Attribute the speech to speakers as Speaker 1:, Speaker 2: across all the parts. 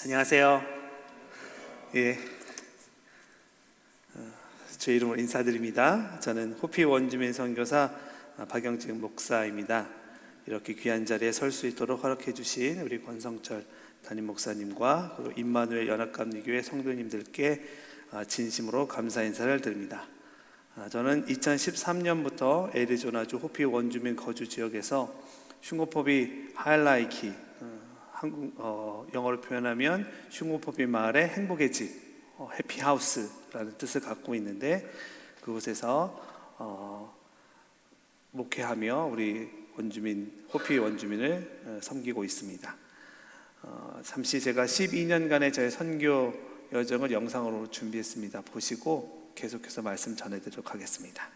Speaker 1: 안녕하세요. 예, 제 이름으로 인사드립니다. 저는 호피 원주민 선교사 박영진 목사입니다. 이렇게 귀한 자리에 설 수 있도록 허락해 주신 우리 권성철 담임 목사님과 그리고 임마누엘 연합감리교회 성도님들께 진심으로 감사 인사를 드립니다. 저는 2013년부터 애리조나주 호피 원주민 거주 지역에서 슌고포비 하일라이키, 영어로 표현하면 슌고포비 마을의 행복의 집, 해피하우스라는 뜻을 갖고 있는데, 그곳에서 목회하며 우리 호피 원주민을 섬기고 있습니다. 잠시 제가 12년간의 저의 선교 여정을 영상으로 준비했습니다. 보시고 계속해서 말씀 전해드리도록 하겠습니다.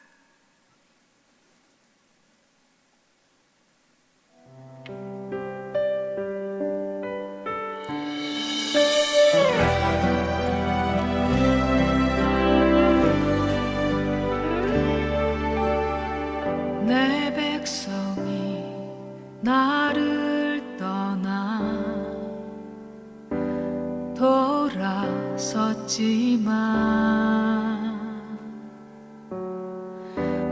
Speaker 2: 내 백성이 나를 떠나 돌아섰지만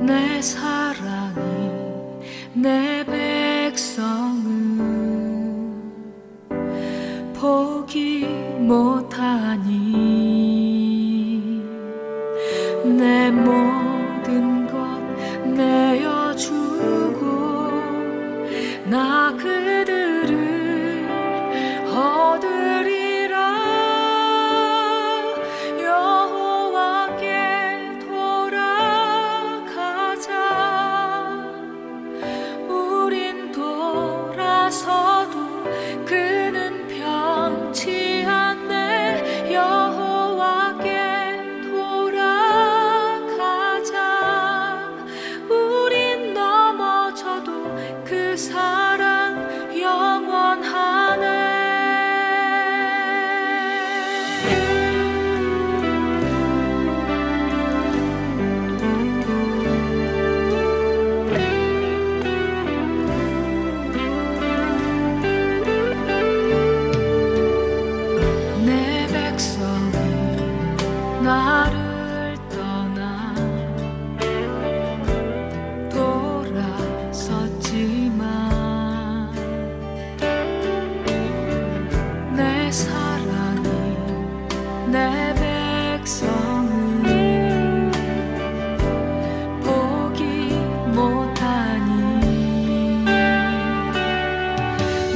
Speaker 2: 내 사랑이 내 백성은 포기 못하니 내 모든 것 내어주고 나 그들을 얻으리라. 여호와께 돌아가자. 우린 돌아서도 그는 변치 않네. 여호와께 돌아가자. 우린 넘어져도 그 사랑 영원하네. 내 백성이 나를 떠나 돌아섰지만 내 사랑이 내 백성은 포기 못하니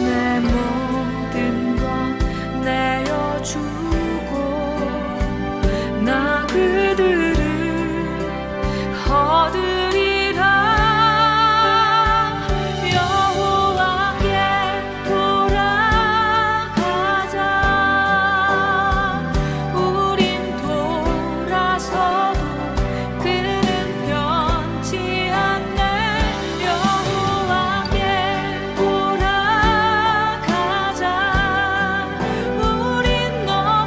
Speaker 2: 내 모든 것 내어주고 나 그들을 얻으리라. 여호와께 돌아가자. 우린 돌아서도 그는 변치 않네. 여호와께 돌아가자. 우린 넘어져도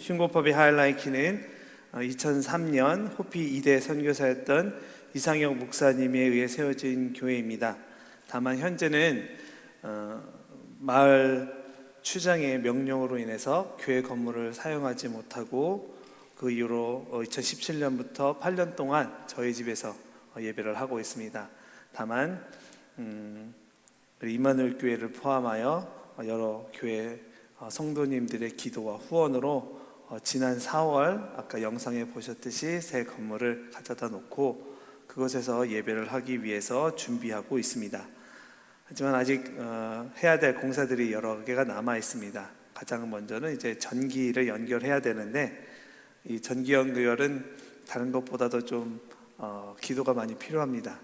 Speaker 1: 흉보법의 하이라이키는 2003년 호피 2대 선교사였던 이상혁 목사님에 의해 세워진 교회입니다. 다만 현재는 마을 추장의 명령으로 인해서 교회 건물을 사용하지 못하고 그 이후로 2017년부터 8년 동안 저희 집에서 예배를 하고 있습니다. 다만 이마누엘 교회를 포함하여 여러 교회 성도님들의 기도와 후원으로 지난 4월 아까 영상에 보셨듯이 새 건물을 가져다 놓고 그곳에서 예배를 하기 위해서 준비하고 있습니다. 하지만 아직 해야 될 공사들이 여러 개가 남아 있습니다. 가장 먼저는 이제 전기를 연결해야 되는데 이 전기 연결은 다른 것보다도 좀 기도가 많이 필요합니다.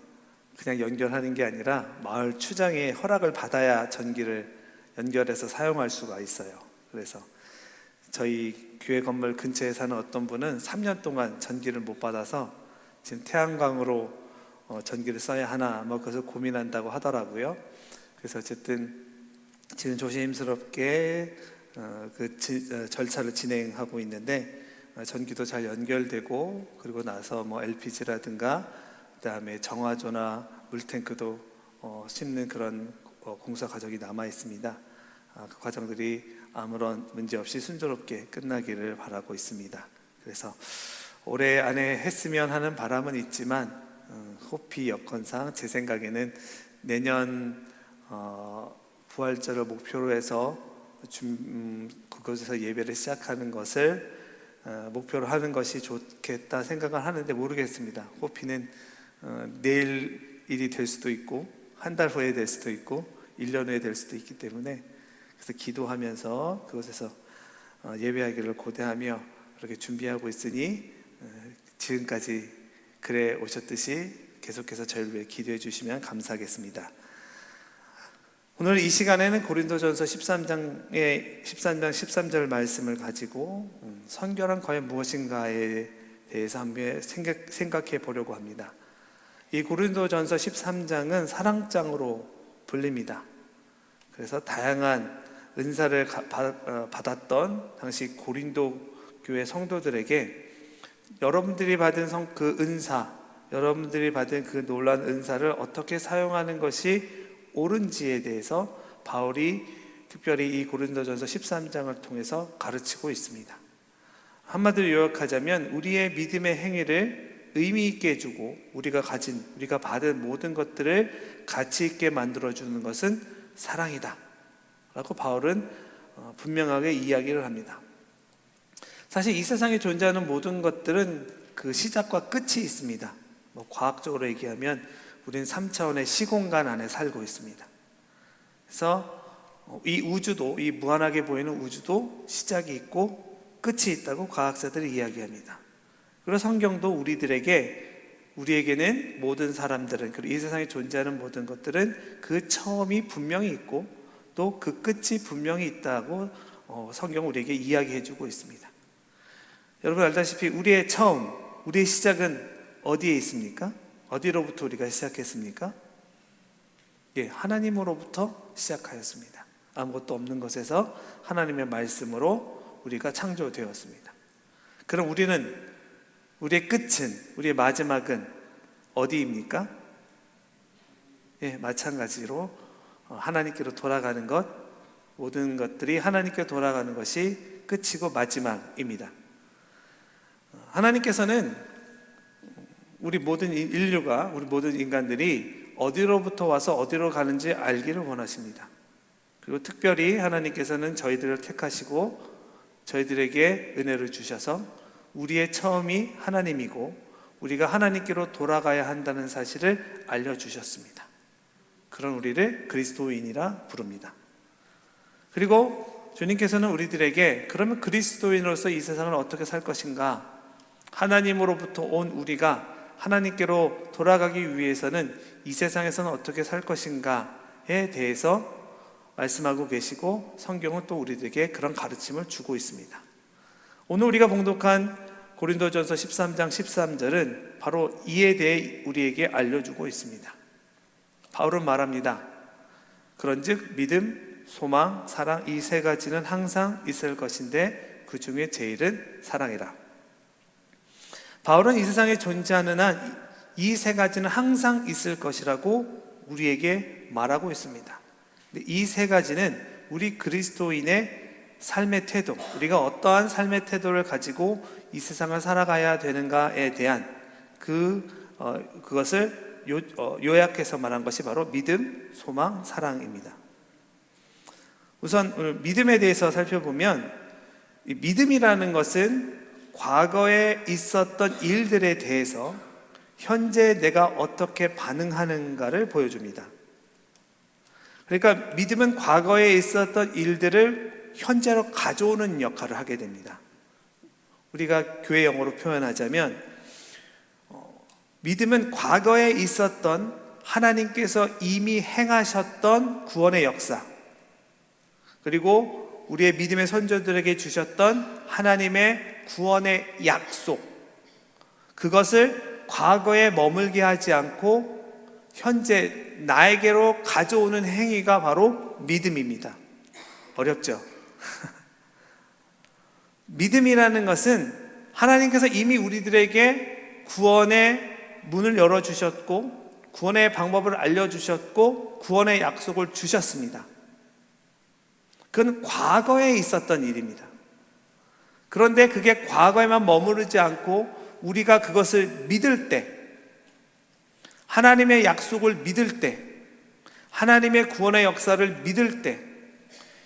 Speaker 1: 그냥 연결하는 게 아니라 마을 추장의 허락을 받아야 전기를 연결해서 사용할 수가 있어요. 그래서 저희 교회 건물 근처에 사는 어떤 분은 3년 동안 전기를 못 받아서 지금 태양광으로 전기를 써야 하나 그것을 고민한다고 하더라고요. 그래서 어쨌든 지금 조심스럽게 절차를 진행하고 있는데 전기도 잘 연결되고 그리고 나서 LPG라든가 그다음에 정화조나 물탱크도 심는 그런 공사 과정이 남아 있습니다. 그 과정들이 아무런 문제 없이 순조롭게 끝나기를 바라고 있습니다. 그래서 올해 안에 했으면 하는 바람은 있지만 호피 여건상 제 생각에는 내년 부활절을 목표로 해서 그곳에서 예배를 시작하는 것을 목표로 하는 것이 좋겠다 생각을 하는데 모르겠습니다. 호피는 내일 일이 될 수도 있고 한 달 후에 될 수도 있고 1년 후에 될 수도 있기 때문에 그래서 기도하면서 그곳에서 예배하기를 고대하며 그렇게 준비하고 있으니 지금까지 그래 오셨듯이 계속해서 저희를 위해 기도해 주시면 감사하겠습니다. 오늘 이 시간에는 고린도전서 13장 13절 말씀을 가지고 선교란 과연 무엇인가에 대해서 한번 생각해 보려고 합니다. 이 고린도전서 13장은 사랑장으로 불립니다. 그래서 다양한 은사를 받았던 당시 고린도 교회 성도들에게 여러분들이 받은 그 은사, 여러분들이 받은 그 놀라운 은사를 어떻게 사용하는 것이 옳은지에 대해서 바울이 특별히 이 고린도전서 13장을 통해서 가르치고 있습니다. 한마디로 요약하자면 우리의 믿음의 행위를 의미 있게 해주고 우리가 받은 모든 것들을 가치 있게 만들어주는 것은 사랑이다 라고 바울은 분명하게 이야기를 합니다. 사실 이 세상에 존재하는 모든 것들은 그 시작과 끝이 있습니다. 과학적으로 얘기하면 우리는 3차원의 시공간 안에 살고 있습니다. 그래서 이 우주도, 이 무한하게 보이는 우주도 시작이 있고 끝이 있다고 과학자들이 이야기합니다. 그리고 성경도 우리에게는 모든 사람들은, 그리고 이 세상에 존재하는 모든 것들은 그 처음이 분명히 있고 또 그 끝이 분명히 있다고 성경은 우리에게 이야기해주고 있습니다. 여러분 알다시피 우리의 처음, 우리의 시작은 어디에 있습니까? 어디로부터 우리가 시작했습니까? 하나님으로부터 시작하였습니다. 아무것도 없는 것에서 하나님의 말씀으로 우리가 창조되었습니다. 그럼 우리의 끝은, 우리의 마지막은 어디입니까? 마찬가지로 하나님께로 돌아가는 것, 모든 것들이 하나님께 돌아가는 것이 끝이고 마지막입니다. 하나님께서는 우리 모든 인류가, 우리 모든 인간들이 어디로부터 와서 어디로 가는지 알기를 원하십니다. 그리고 특별히 하나님께서는 저희들을 택하시고 저희들에게 은혜를 주셔서 우리의 처음이 하나님이고 우리가 하나님께로 돌아가야 한다는 사실을 알려주셨습니다. 그런 우리를 그리스도인이라 부릅니다. 그리고 주님께서는 우리들에게 그러면 그리스도인으로서 이 세상을 어떻게 살 것인가? 하나님으로부터 온 우리가 하나님께로 돌아가기 위해서는 이 세상에서는 어떻게 살 것인가에 대해서 말씀하고 계시고 성경은 또 우리들에게 그런 가르침을 주고 있습니다. 오늘 우리가 봉독한 고린도전서 13장 13절은 바로 이에 대해 우리에게 알려주고 있습니다. 바울은 말합니다. 그런즉 믿음, 소망, 사랑 이 세 가지는 항상 있을 것인데 그 중에 제일은 사랑이라. 바울은 이 세상에 존재하는 한 이 세 가지는 항상 있을 것이라고 우리에게 말하고 있습니다. 이 세 가지는 우리 그리스도인의 삶의 태도, 우리가 어떠한 삶의 태도를 가지고 이 세상을 살아가야 되는가에 대한 그것을 요약해서 말한 것이 바로 믿음, 소망, 사랑입니다. 우선 오늘 믿음에 대해서 살펴보면, 이 믿음이라는 것은 과거에 있었던 일들에 대해서 현재 내가 어떻게 반응하는가를 보여줍니다. 그러니까 믿음은 과거에 있었던 일들을 현재로 가져오는 역할을 하게 됩니다. 우리가 교회 용어로 표현하자면 믿음은 과거에 있었던 하나님께서 이미 행하셨던 구원의 역사, 그리고 우리의 믿음의 선조들에게 주셨던 하나님의 구원의 약속, 그것을 과거에 머물게 하지 않고 현재 나에게로 가져오는 행위가 바로 믿음입니다. 어렵죠? 믿음이라는 것은 하나님께서 이미 우리들에게 구원의 문을 열어주셨고, 구원의 방법을 알려주셨고, 구원의 약속을 주셨습니다. 그건 과거에 있었던 일입니다. 그런데 그게 과거에만 머무르지 않고 우리가 그것을 믿을 때, 하나님의 약속을 믿을 때, 하나님의 구원의 역사를 믿을 때,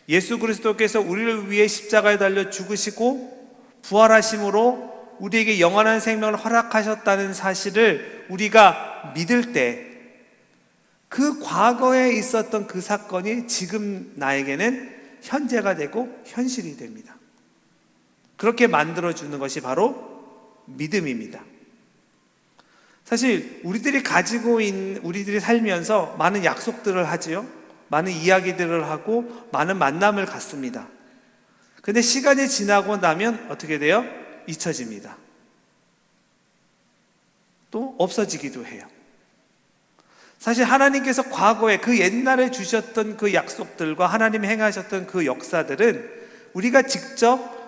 Speaker 1: 예수 그리스도께서 우리를 위해 십자가에 달려 죽으시고 부활하심으로 우리에게 영원한 생명을 허락하셨다는 사실을 우리가 믿을 때, 그 과거에 있었던 그 사건이 지금 나에게는 현재가 되고 현실이 됩니다. 그렇게 만들어주는 것이 바로 믿음입니다. 사실 우리들이 살면서 많은 약속들을 하지요. 많은 이야기들을 하고 많은 만남을 갖습니다. 근데 시간이 지나고 나면 어떻게 돼요? 잊혀집니다. 또 없어지기도 해요. 사실 하나님께서 과거에 그 옛날에 주셨던 그 약속들과 하나님이 행하셨던 그 역사들은 우리가 직접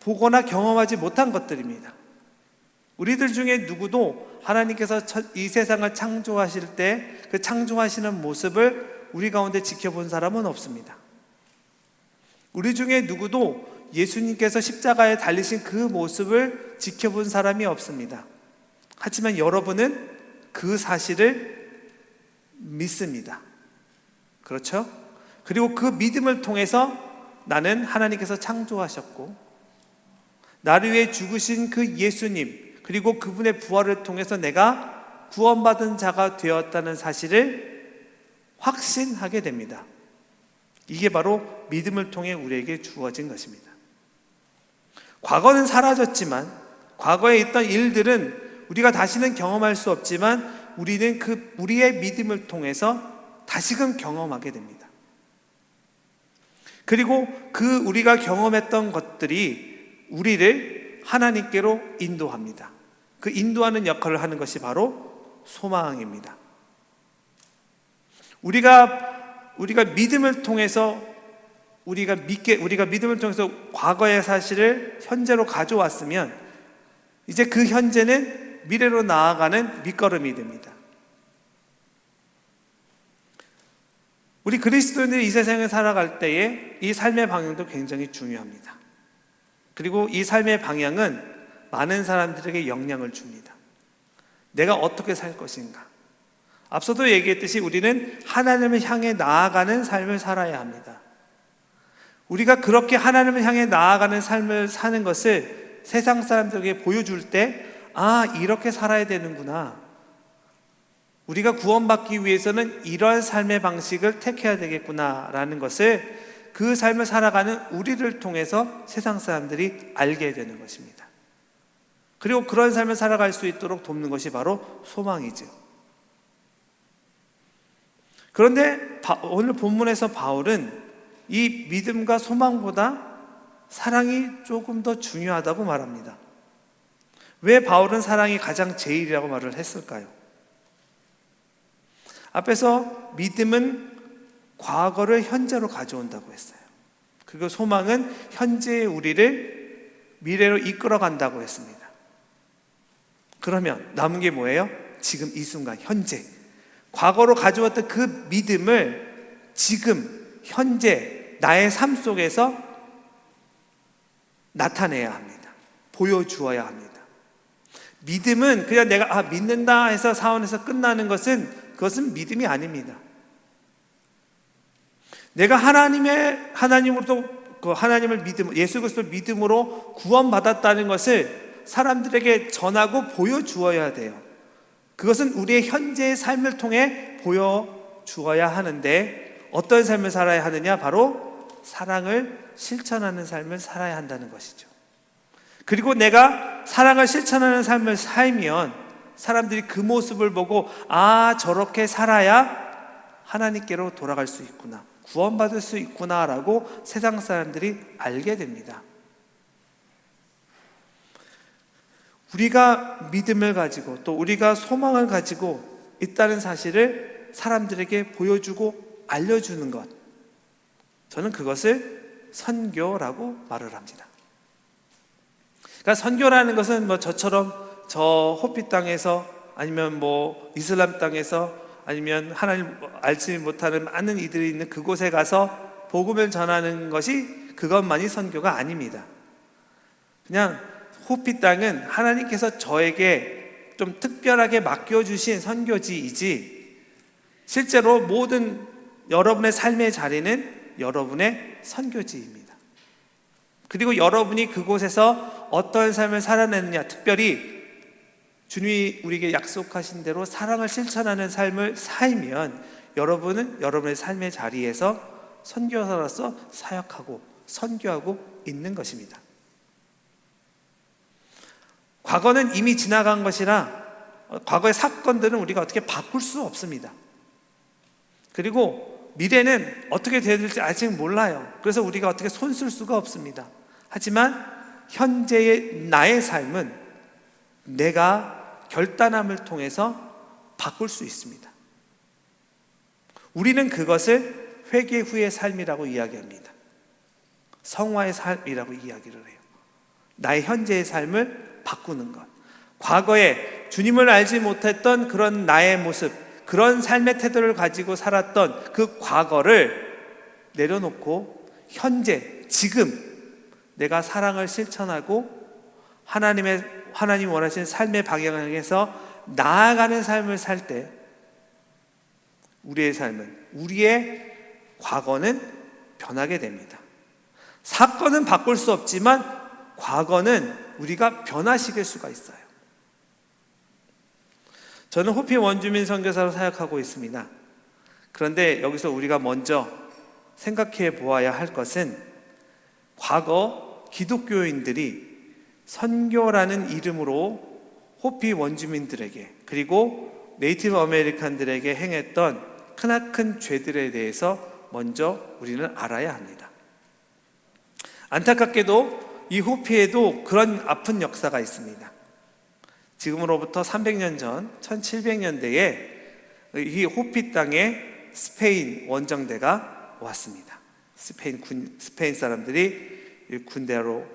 Speaker 1: 보거나 경험하지 못한 것들입니다. 우리들 중에 누구도 하나님께서 이 세상을 창조하실 때 그 창조하시는 모습을 우리 가운데 지켜본 사람은 없습니다. 우리 중에 누구도 예수님께서 십자가에 달리신 그 모습을 지켜본 사람이 없습니다. 하지만 여러분은 그 사실을 믿습니다. 그렇죠? 그리고 그 믿음을 통해서 나는 하나님께서 창조하셨고, 나를 위해 죽으신 그 예수님, 그리고 그분의 부활을 통해서 내가 구원받은 자가 되었다는 사실을 확신하게 됩니다. 이게 바로 믿음을 통해 우리에게 주어진 것입니다. 과거는 사라졌지만, 과거에 있던 일들은 우리가 다시는 경험할 수 없지만, 우리는 우리의 믿음을 통해서 다시금 경험하게 됩니다. 그리고 우리가 경험했던 것들이 우리를 하나님께로 인도합니다. 그 인도하는 역할을 하는 것이 바로 소망입니다. 우리가 믿음을 통해서 우리가 믿음을 통해서 과거의 사실을 현재로 가져왔으면 이제 그 현재는 미래로 나아가는 밑거름이 됩니다. 우리 그리스도인들이 이 세상에 살아갈 때에 이 삶의 방향도 굉장히 중요합니다. 그리고 이 삶의 방향은 많은 사람들에게 영향을 줍니다. 내가 어떻게 살 것인가? 앞서도 얘기했듯이 우리는 하나님을 향해 나아가는 삶을 살아야 합니다. 우리가 그렇게 하나님을 향해 나아가는 삶을 사는 것을 세상 사람들에게 보여줄 때, 이렇게 살아야 되는구나. 우리가 구원받기 위해서는 이러한 삶의 방식을 택해야 되겠구나라는 것을 그 삶을 살아가는 우리를 통해서 세상 사람들이 알게 되는 것입니다. 그리고 그런 삶을 살아갈 수 있도록 돕는 것이 바로 소망이죠. 그런데 오늘 본문에서 바울은 이 믿음과 소망보다 사랑이 조금 더 중요하다고 말합니다. 왜 바울은 사랑이 가장 제일이라고 말을 했을까요? 앞에서 믿음은 과거를 현재로 가져온다고 했어요. 그리고 소망은 현재의 우리를 미래로 이끌어 간다고 했습니다. 그러면 남은 게 뭐예요? 지금 이 순간, 현재. 과거로 가져왔던 그 믿음을 지금, 현재, 나의 삶 속에서 나타내야 합니다. 보여주어야 합니다. 믿음은 그냥 내가 믿는다 해서 사원에서 끝나는 그것은 믿음이 아닙니다. 내가 하나님으로부터 하나님을 예수 그리스도를 믿음으로 구원받았다는 것을 사람들에게 전하고 보여주어야 돼요. 그것은 우리의 현재의 삶을 통해 보여주어야 하는데, 어떤 삶을 살아야 하느냐? 바로 사랑을 실천하는 삶을 살아야 한다는 것이죠. 그리고 내가 사랑을 실천하는 삶을 살면 사람들이 그 모습을 보고 저렇게 살아야 하나님께로 돌아갈 수 있구나, 구원받을 수 있구나라고 세상 사람들이 알게 됩니다. 우리가 믿음을 가지고 또 우리가 소망을 가지고 있다는 사실을 사람들에게 보여주고 알려주는 것, 저는 그것을 선교라고 말을 합니다. 그러니까 선교라는 것은 저처럼 저 호피 땅에서 아니면 이슬람 땅에서 아니면 하나님 알지 못하는 많은 이들이 있는 그곳에 가서 복음을 전하는 것이 그것만이 선교가 아닙니다. 그냥 호피 땅은 하나님께서 저에게 좀 특별하게 맡겨주신 선교지이지, 실제로 모든 여러분의 삶의 자리는 여러분의 선교지입니다. 그리고 여러분이 그곳에서 어떤 삶을 살아내느냐, 특별히 주님이 우리에게 약속하신 대로 사랑을 실천하는 삶을 살면 여러분은 여러분의 삶의 자리에서 선교사로서 사역하고 선교하고 있는 것입니다. 과거는 이미 지나간 것이라 과거의 사건들은 우리가 어떻게 바꿀 수 없습니다. 그리고 미래는 어떻게 되어야 될지 아직 몰라요. 그래서 우리가 어떻게 손쓸 수가 없습니다. 하지만 현재의 나의 삶은 내가 결단함을 통해서 바꿀 수 있습니다. 우리는 그것을 회개 후의 삶이라고 이야기합니다. 성화의 삶이라고 이야기를 해요. 나의 현재의 삶을 바꾸는 것. 과거에 주님을 알지 못했던 그런 나의 모습, 그런 삶의 태도를 가지고 살았던 그 과거를 내려놓고 현재, 지금 내가 사랑을 실천하고 하나님 원하시는 삶의 방향을 향해서 나아가는 삶을 살 때 우리의 삶은, 우리의 과거는 변하게 됩니다. 사건은 바꿀 수 없지만 과거는 우리가 변화시킬 수가 있어요. 저는 호피 원주민 선교사로 사역하고 있습니다. 그런데 여기서 우리가 먼저 생각해 보아야 할 것은, 과거 기독교인들이 선교라는 이름으로 호피 원주민들에게 그리고 네이티브 아메리칸들에게 행했던 크나큰 죄들에 대해서 먼저 우리는 알아야 합니다. 안타깝게도 이 호피에도 그런 아픈 역사가 있습니다. 지금으로부터 300년 전 1700년대에 이 호피 땅에 스페인 원정대가 왔습니다. 스페인 사람들이 군대로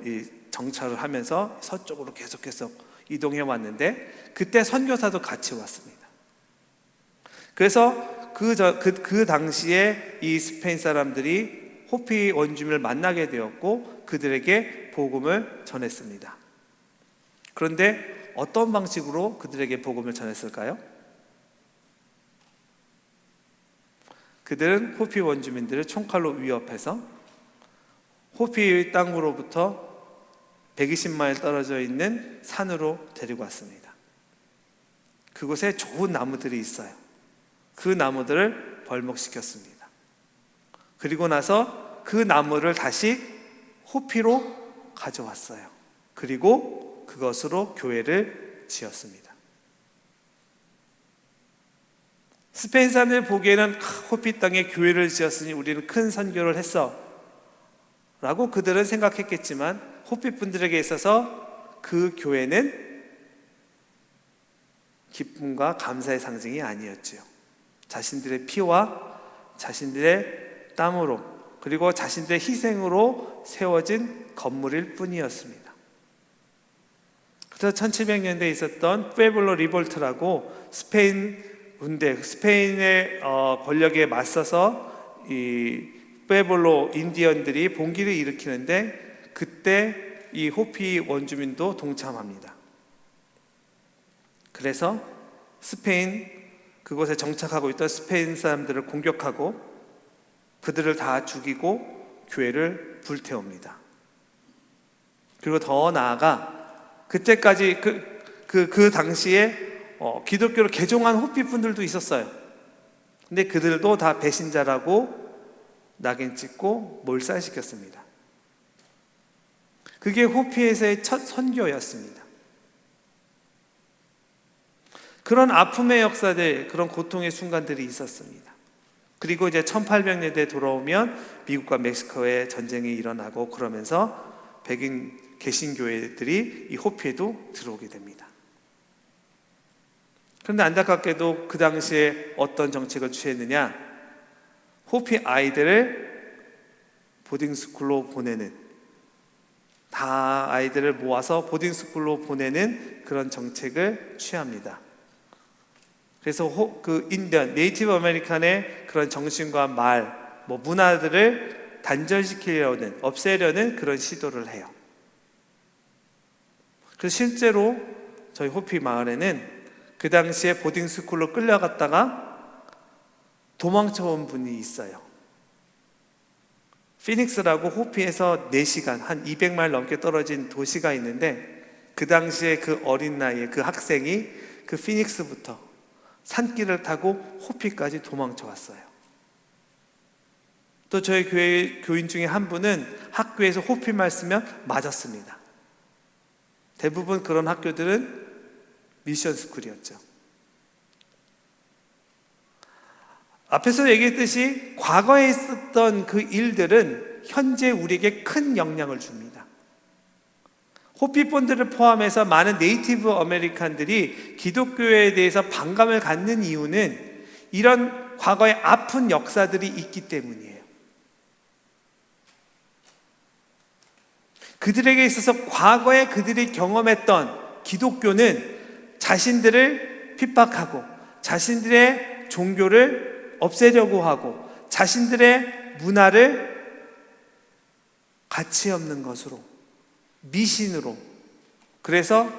Speaker 1: 정찰을 하면서 서쪽으로 계속해서 이동해 왔는데, 그때 선교사도 같이 왔습니다. 그래서 그 당시에 이 스페인 사람들이 호피 원주민을 만나게 되었고 그들에게 복음을 전했습니다. 그런데 어떤 방식으로 그들에게 복음을 전했을까요? 그들은 호피 원주민들을 총칼로 위협해서 호피 땅으로부터 120마일 떨어져 있는 산으로 데리고 왔습니다. 그곳에 좋은 나무들이 있어요. 그 나무들을 벌목시켰습니다. 그리고 나서 그 나무를 다시 호피로 가져왔어요. 그리고 그것으로 교회를 지었습니다. 스페인 사람들 보기에는 호피 땅에 교회를 지었으니 우리는 큰 선교를 했어 라고 그들은 생각했겠지만, 호피 분들에게 있어서 그 교회는 기쁨과 감사의 상징이 아니었지요. 자신들의 피와 자신들의 땀으로 그리고 자신들의 희생으로 세워진 건물일 뿐이었습니다. 그래서 1700년대에 있었던 푸에블로 리볼트라고 스페인 군대, 스페인의 권력에 맞서서 이 푸에블로 인디언들이 봉기를 일으키는데 그때 이 호피 원주민도 동참합니다. 그래서 스페인 그곳에 정착하고 있던 스페인 사람들을 공격하고 그들을 다 죽이고 교회를 불태웁니다. 그리고 더 나아가 그때까지 그 당시에 기독교를 개종한 호피 분들도 있었어요. 근데 그들도 다 배신자라고 낙인 찍고 몰살시켰습니다. 그게 호피에서의 첫 선교였습니다. 그런 아픔의 역사들, 그런 고통의 순간들이 있었습니다. 그리고 이제 1800년대에 돌아오면 미국과 멕시코의 전쟁이 일어나고 그러면서 백인 개신교회들이 이 호피에도 들어오게 됩니다. 그런데 안타깝게도 그 당시에 어떤 정책을 취했느냐? 호피 아이들을 보딩스쿨로 보내는, 다 아이들을 모아서 보딩스쿨로 보내는 그런 정책을 취합니다. 그래서 그 인디언, 네이티브 아메리칸의 그런 정신과 말, 문화들을 단절시키려는, 없애려는 그런 시도를 해요. 그래서 실제로 저희 호피 마을에는 그 당시에 보딩스쿨로 끌려갔다가 도망쳐온 분이 있어요. 피닉스라고 호피에서 4시간, 한 200마일 넘게 떨어진 도시가 있는데 그 당시에 그 어린 나이에 그 학생이 그 피닉스부터 산길을 타고 호피까지 도망쳐 왔어요. 또 저희 교회 교인 중에 한 분은 학교에서 호피말 쓰면 맞았습니다. 대부분 그런 학교들은 미션 스쿨이었죠. 앞에서 얘기했듯이 과거에 있었던 그 일들은 현재 우리에게 큰 영향을 줍니다. 호피본들을 포함해서 많은 네이티브 아메리칸들이 기독교에 대해서 반감을 갖는 이유는 이런 과거의 아픈 역사들이 있기 때문이에요. 그들에게 있어서 과거에 그들이 경험했던 기독교는 자신들을 핍박하고 자신들의 종교를 없애려고 하고 자신들의 문화를 가치 없는 것으로, 미신으로, 그래서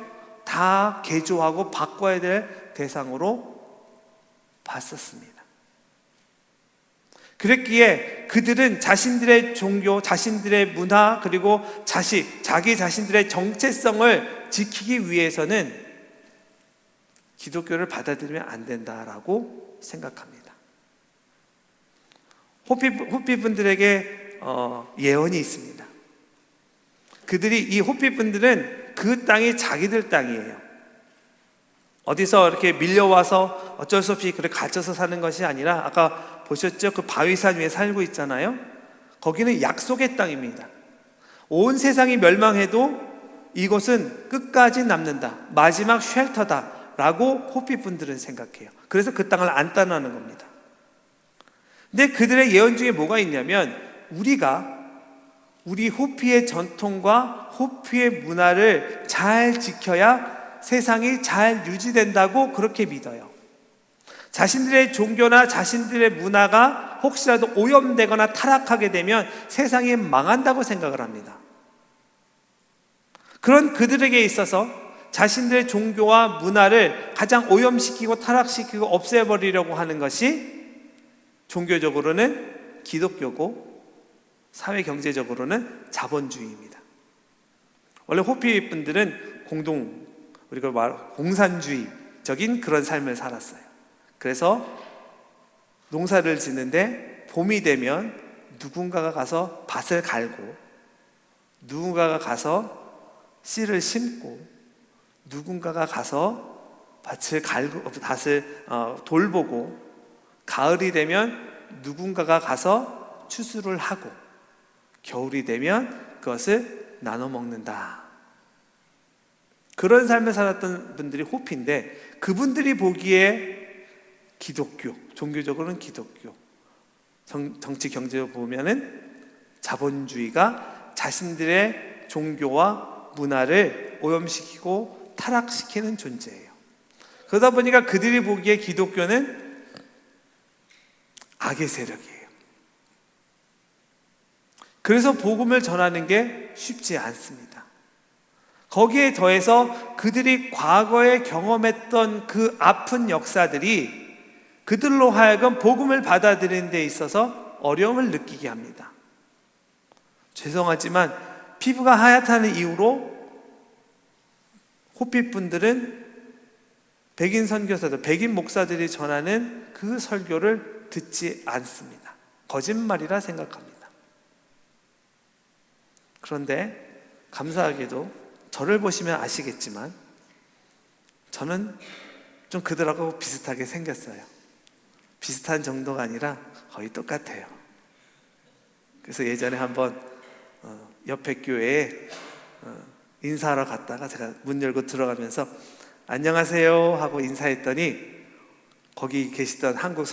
Speaker 1: 다 개조하고 바꿔야 될 대상으로 봤었습니다. 그랬기에 그들은 자신들의 종교, 자신들의 문화, 그리고 자기 자신들의 정체성을 지키기 위해서는 기독교를 받아들이면 안 된다라고 생각합니다. 호피 분들에게 예언이 있습니다. 이 호피 분들은 그 땅이 자기들 땅이에요. 어디서 이렇게 밀려와서 어쩔 수 없이 그래 갇혀서 사는 것이 아니라 아까 보셨죠? 그 바위산 위에 살고 있잖아요. 거기는 약속의 땅입니다. 온 세상이 멸망해도 이곳은 끝까지 남는다. 마지막 쉘터다. 라고 호피 분들은 생각해요. 그래서 그 땅을 안 떠나는 겁니다. 근데 그들의 예언 중에 뭐가 있냐면 우리 호피의 전통과 호피의 문화를 잘 지켜야 세상이 잘 유지된다고 그렇게 믿어요. 자신들의 종교나 자신들의 문화가 혹시라도 오염되거나 타락하게 되면 세상이 망한다고 생각을 합니다. 그런 그들에게 있어서 자신들의 종교와 문화를 가장 오염시키고 타락시키고 없애버리려고 하는 것이 종교적으로는 기독교고 사회경제적으로는 자본주의입니다. 원래 호피 분들은 우리가 공산주의적인 그런 삶을 살았어요. 그래서 농사를 짓는데 봄이 되면 누군가가 가서 밭을 갈고 누군가가 가서 씨를 심고 누군가가 가서 밭을 돌보고 가을이 되면 누군가가 가서 추수를 하고 겨울이 되면 그것을 나눠 먹는다. 그런 삶을 살았던 분들이 호피인데 그분들이 보기에 기독교, 종교적으로는 기독교, 정치 경제적으로 보면은 자본주의가 자신들의 종교와 문화를 오염시키고 타락시키는 존재예요. 그러다 보니까 그들이 보기에 기독교는 악의 세력이에요. 그래서 복음을 전하는 게 쉽지 않습니다. 거기에 더해서 그들이 과거에 경험했던 그 아픈 역사들이 그들로 하여금 복음을 받아들이는 데 있어서 어려움을 느끼게 합니다. 죄송하지만 피부가 하얗다는 이유로 호피 분들은 백인 선교사들, 백인 목사들이 전하는 그 설교를 듣지 않습니다. 거짓말이라 생각합니다. 그런데 감사하게도 저를 보시면 아시겠지만 저는 좀 그들하고 비슷하게 생겼어요. 비슷한 정도가 아니라 거의 똑같아요. 그래서 예전에 한번 옆에 교회에 인사하러 갔다가 제가 문 열고 들어가면서 안녕하세요 하고 인사했더니 거기 계시던 한국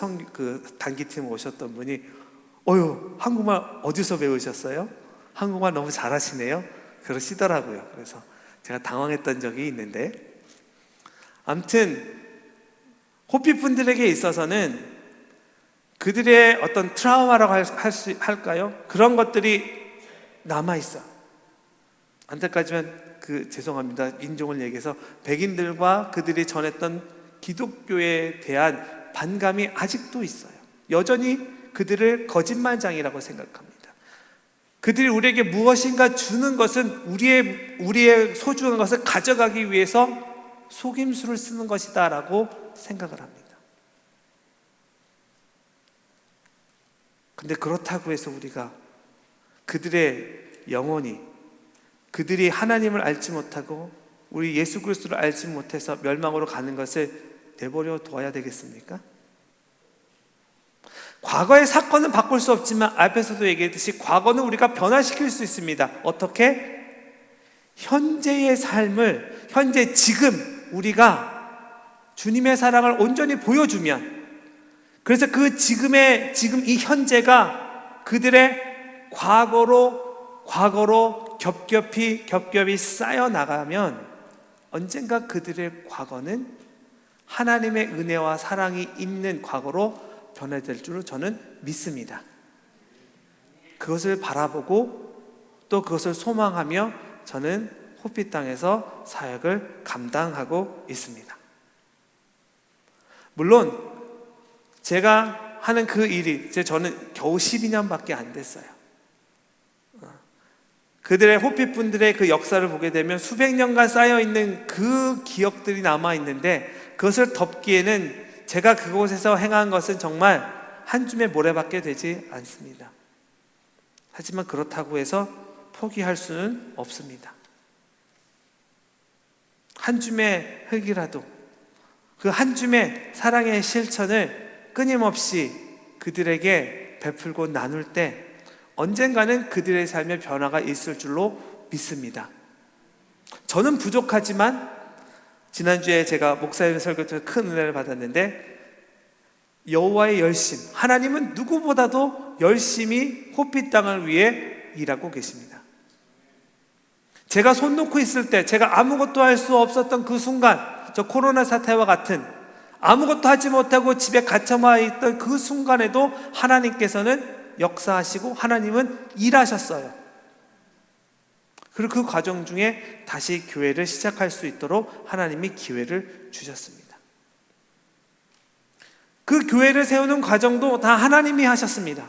Speaker 1: 단기팀 오셨던 분이 어휴, 한국말 어디서 배우셨어요? 한국말 너무 잘하시네요. 그러시더라고요. 그래서 제가 당황했던 적이 있는데, 아무튼 호피 분들에게 있어서는 그들의 어떤 트라우마라고 할까요? 그런 것들이 남아있어. 안타깝지만 죄송합니다. 인종을 얘기해서 백인들과 그들이 전했던 기독교에 대한 반감이 아직도 있어요. 여전히 그들을 거짓말장이라고 생각합니다. 그들이 우리에게 무엇인가 주는 것은 우리의 소중한 것을 가져가기 위해서 속임수를 쓰는 것이다 라고 생각을 합니다. 근데 그렇다고 해서 우리가 그들의 영혼이, 그들이 하나님을 알지 못하고 우리 예수 그리스도를 알지 못해서 멸망으로 가는 것을 내버려 둬야 되겠습니까? 과거의 사건은 바꿀 수 없지만 앞에서도 얘기했듯이 과거는 우리가 변화시킬 수 있습니다. 어떻게? 현재의 삶을, 현재 지금 우리가 주님의 사랑을 온전히 보여주면, 그래서 지금 이 현재가 그들의 과거로 겹겹이 쌓여 나가면 언젠가 그들의 과거는 하나님의 은혜와 사랑이 있는 과거로 변화될 줄로 저는 믿습니다. 그것을 바라보고 또 그것을 소망하며 저는 호피 땅에서 사역을 감당하고 있습니다. 물론 제가 하는 그 일이 저는 겨우 12년밖에 안 됐어요. 그들의 호피 분들의 그 역사를 보게 되면 수백 년간 쌓여있는 그 기억들이 남아있는데, 그것을 덮기에는 제가 그곳에서 행한 것은 정말 한 줌의 모래밖에 되지 않습니다. 하지만 그렇다고 해서 포기할 수는 없습니다. 한 줌의 흙이라도 그 한 줌의 사랑의 실천을 끊임없이 그들에게 베풀고 나눌 때 언젠가는 그들의 삶의 변화가 있을 줄로 믿습니다. 저는 부족하지만 지난주에 제가 목사님 설교 때 큰 은혜를 받았는데, 여호와의 열심, 하나님은 누구보다도 열심히 호피 땅을 위해 일하고 계십니다. 제가 손 놓고 있을 때, 제가 아무것도 할 수 없었던 그 순간, 저 코로나 사태와 같은 아무것도 하지 못하고 집에 갇혀만 있던 그 순간에도 하나님께서는 역사하시고 하나님은 일하셨어요. 그리고 그 과정 중에 다시 교회를 시작할 수 있도록 하나님이 기회를 주셨습니다. 그 교회를 세우는 과정도 다 하나님이 하셨습니다.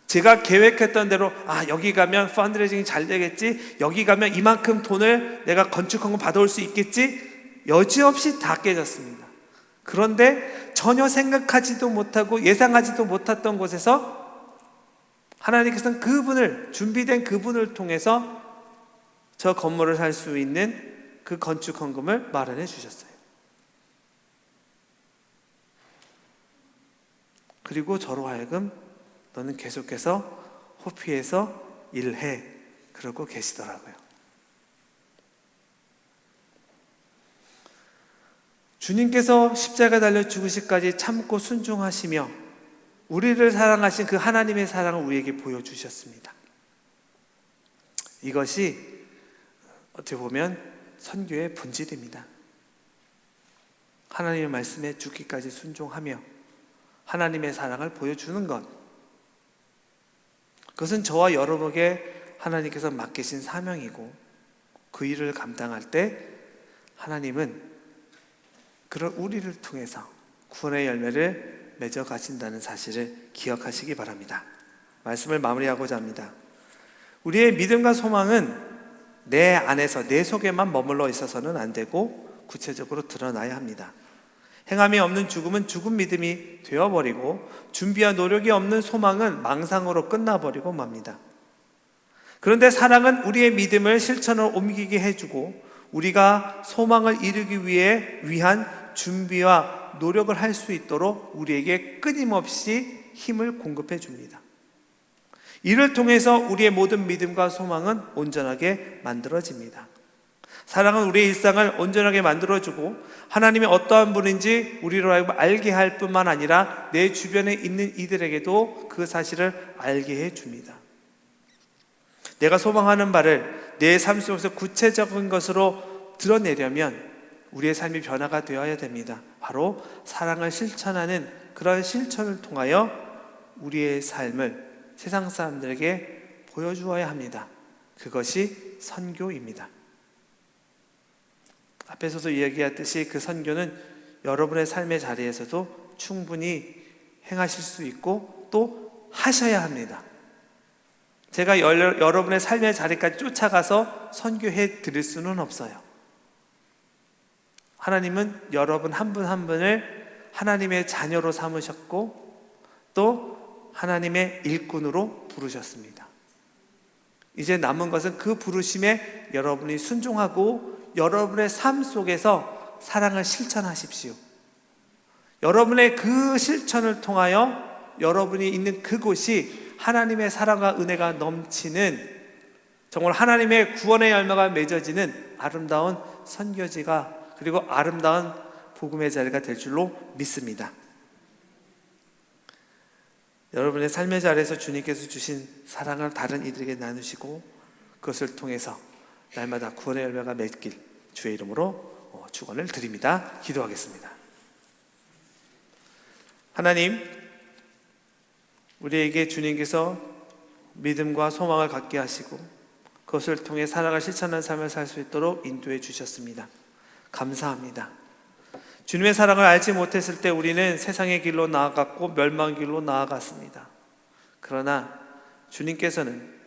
Speaker 1: 제가 계획했던 대로 여기 가면 펀드레이징이 잘 되겠지, 여기 가면 이만큼 돈을 내가 건축헌금 받아올 수 있겠지, 여지없이 다 깨졌습니다. 그런데 전혀 생각하지도 못하고 예상하지도 못했던 곳에서 하나님께서는 준비된 그분을 통해서 저 건물을 살 수 있는 그 건축 헌금을 마련해 주셨어요. 그리고 저로 하여금 너는 계속해서 호피에서 일해, 그러고 계시더라고요. 주님께서 십자가 달려 죽으시기까지 참고 순종하시며 우리를 사랑하신 그 하나님의 사랑을 우리에게 보여주셨습니다. 이것이 어떻게 보면 선교의 본질입니다. 하나님의 말씀에 죽기까지 순종하며 하나님의 사랑을 보여주는 것, 그것은 저와 여러분에게 하나님께서 맡기신 사명이고, 그 일을 감당할 때 하나님은 그런 우리를 통해서 구원의 열매를 맺어 가신다는 사실을 기억하시기 바랍니다. 말씀을 마무리하고자 합니다. 우리의 믿음과 소망은 내 안에서, 내 속에만 머물러 있어서는 안 되고 구체적으로 드러나야 합니다. 행함이 없는 죽음은 죽은 믿음이 되어버리고, 준비와 노력이 없는 소망은 망상으로 끝나버리고 맙니다. 그런데 사랑은 우리의 믿음을 실천으로 옮기게 해주고, 우리가 소망을 이루기 위한 준비와 노력을 할 수 있도록 우리에게 끊임없이 힘을 공급해 줍니다. 이를 통해서 우리의 모든 믿음과 소망은 온전하게 만들어집니다. 사랑은 우리의 일상을 온전하게 만들어주고, 하나님이 어떠한 분인지 우리로 하여금 알게 할 뿐만 아니라 내 주변에 있는 이들에게도 그 사실을 알게 해줍니다. 내가 소망하는 바를 내 삶 속에서 구체적인 것으로 드러내려면 우리의 삶이 변화가 되어야 됩니다. 바로 사랑을 실천하는 그런 실천을 통하여 우리의 삶을 세상 사람들에게 보여주어야 합니다. 그것이 선교입니다. 앞에서도 이야기했듯이 그 선교는 여러분의 삶의 자리에서도 충분히 행하실 수 있고 또 하셔야 합니다. 제가 여러분의 삶의 자리까지 쫓아가서 선교해 드릴 수는 없어요. 하나님은 여러분 한 분 한 분을 하나님의 자녀로 삼으셨고 또 하나님의 일꾼으로 부르셨습니다. 이제 남은 것은 그 부르심에 여러분이 순종하고 여러분의 삶 속에서 사랑을 실천하십시오. 여러분의 그 실천을 통하여 여러분이 있는 그곳이 하나님의 사랑과 은혜가 넘치는, 정말 하나님의 구원의 열매가 맺어지는 아름다운 선교지가, 그리고 아름다운 복음의 자리가 될 줄로 믿습니다. 여러분의 삶의 자리에서 주님께서 주신 사랑을 다른 이들에게 나누시고, 그것을 통해서 날마다 구원의 열매가 맺길 주의 이름으로 축원을 드립니다. 기도하겠습니다. 하나님, 우리에게 주님께서 믿음과 소망을 갖게 하시고 그것을 통해 사랑을 실천하는 삶을 살 수 있도록 인도해 주셨습니다. 감사합니다. 주님의 사랑을 알지 못했을 때 우리는 세상의 길로 나아갔고 멸망의 길로 나아갔습니다. 그러나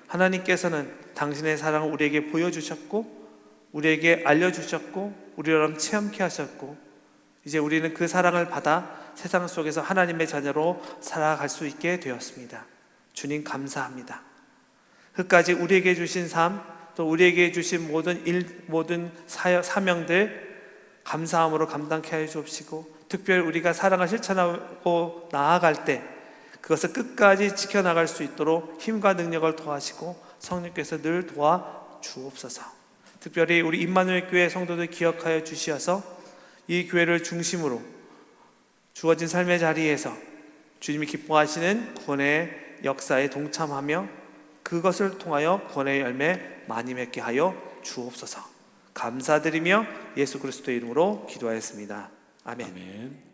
Speaker 1: 하나님께서는 당신의 사랑을 우리에게 보여주셨고 우리에게 알려주셨고 우리처럼 체험케 하셨고, 이제 우리는 그 사랑을 받아 세상 속에서 하나님의 자녀로 살아갈 수 있게 되었습니다. 주님 감사합니다. 끝까지 우리에게 주신 삶, 또 우리에게 주신 모든 사명들 감사함으로 감당케 하여 주옵시고, 특별히 우리가 사랑을 실천하고 나아갈 때 그것을 끝까지 지켜나갈 수 있도록 힘과 능력을 더하시고 성령께서 늘 도와 주옵소서. 특별히 우리 임마누엘 교회 성도들 기억하여 주시어서 이 교회를 중심으로 주어진 삶의 자리에서 주님이 기뻐하시는 구원의 역사에 동참하며 그것을 통하여 구원의 열매 많이 맺게 하여 주옵소서. 감사드리며 예수 그리스도의 이름으로 기도하였습니다. 아멘.